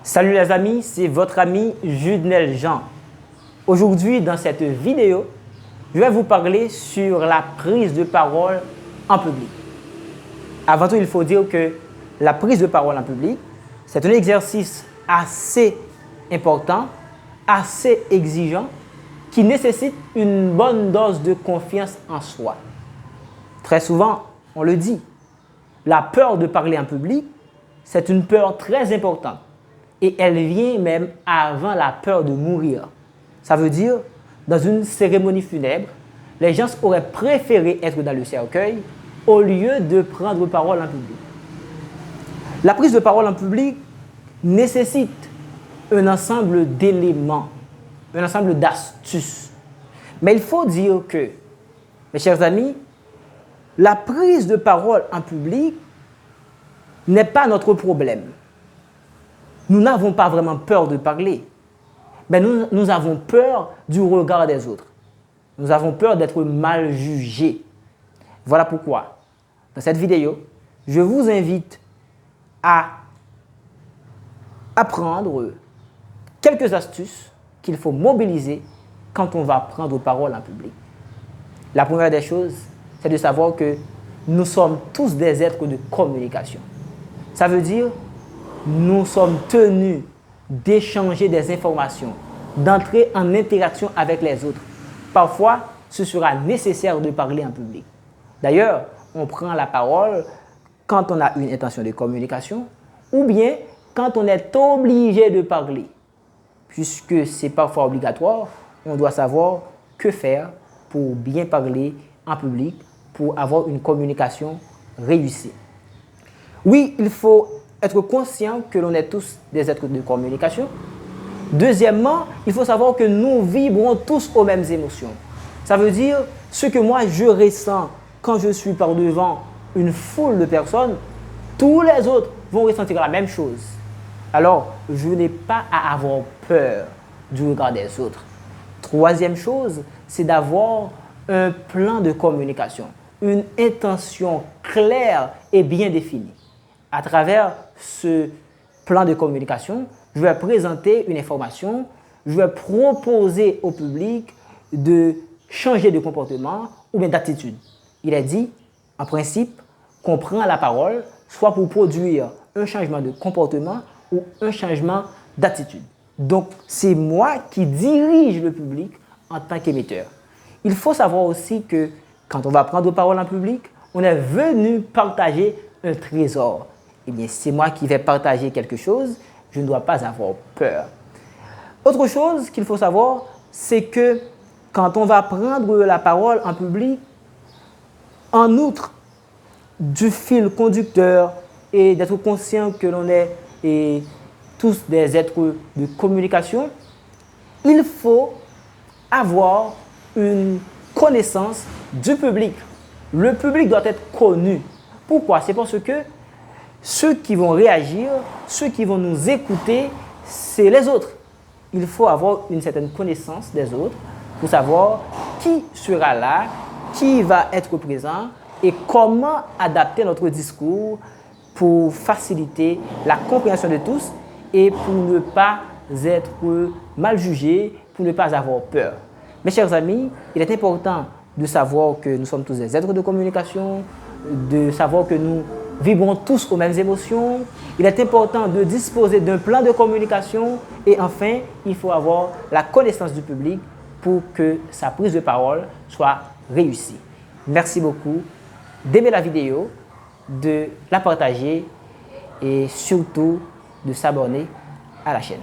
Salut les amis, c'est votre ami Judnel Jean. Aujourd'hui, dans cette vidéo, je vais vous parler sur la prise de parole en public. Avant tout, il faut dire que la prise de parole en public, c'est un exercice assez important, assez exigeant, qui nécessite une bonne dose de confiance en soi. Très souvent, on le dit, la peur de parler en public, c'est une peur très importante. Et elle vient même avant la peur de mourir. Ça veut dire, dans une cérémonie funèbre, les gens auraient préféré être dans le cercueil au lieu de prendre parole en public. La prise de parole en public nécessite un ensemble d'éléments, un ensemble d'astuces. Mais il faut dire que, mes chers amis, la prise de parole en public n'est pas notre problème. Nous n'avons pas vraiment peur de parler, mais nous avons peur du regard des autres. Nous avons peur d'être mal jugés. Voilà pourquoi, dans cette vidéo, je vous invite à apprendre quelques astuces qu'il faut mobiliser quand on va prendre parole en public. La première des choses, c'est de savoir que nous sommes tous des êtres de communication. Ça veut dire nous sommes tenus d'échanger des informations, d'entrer en interaction avec les autres. Parfois, ce sera nécessaire de parler en public. D'ailleurs, on prend la parole quand on a une intention de communication ou bien quand on est obligé de parler. Puisque c'est parfois obligatoire, on doit savoir que faire pour bien parler en public, pour avoir une communication réussie. Oui, il faut être conscient que l'on est tous des êtres de communication. Deuxièmement, il faut savoir que nous vibrons tous aux mêmes émotions. Ça veut dire, ce que moi je ressens quand je suis par devant une foule de personnes, tous les autres vont ressentir la même chose. Alors, je n'ai pas à avoir peur du regard des autres. Troisième chose, c'est d'avoir un plan de communication, une intention claire et bien définie. À travers ce plan de communication, je vais présenter une information, je vais proposer au public de changer de comportement ou bien d'attitude. Il est dit, en principe, qu'on prend la parole soit pour produire un changement de comportement ou un changement d'attitude. Donc, c'est moi qui dirige le public en tant qu'émetteur. Il faut savoir aussi que quand on va prendre parole en public, on est venu partager un trésor. Eh bien, c'est moi qui vais partager quelque chose, je ne dois pas avoir peur. Autre chose qu'il faut savoir, c'est que quand on va prendre la parole en public, en outre du fil conducteur et d'être conscient que l'on est tous des êtres de communication, il faut avoir une connaissance du public. Le public doit être connu. Pourquoi? C'est parce que ceux qui vont réagir, ceux qui vont nous écouter, c'est les autres. Il faut avoir une certaine connaissance des autres pour savoir qui sera là, qui va être présent et comment adapter notre discours pour faciliter la compréhension de tous et pour ne pas être mal jugé, pour ne pas avoir peur. Mes chers amis, il est important de savoir que nous sommes tous des êtres de communication, de savoir que nous vibrons tous aux mêmes émotions. Il est important de disposer d'un plan de communication et enfin, il faut avoir la connaissance du public pour que sa prise de parole soit réussie. Merci beaucoup d'aimer la vidéo, de la partager et surtout de s'abonner à la chaîne.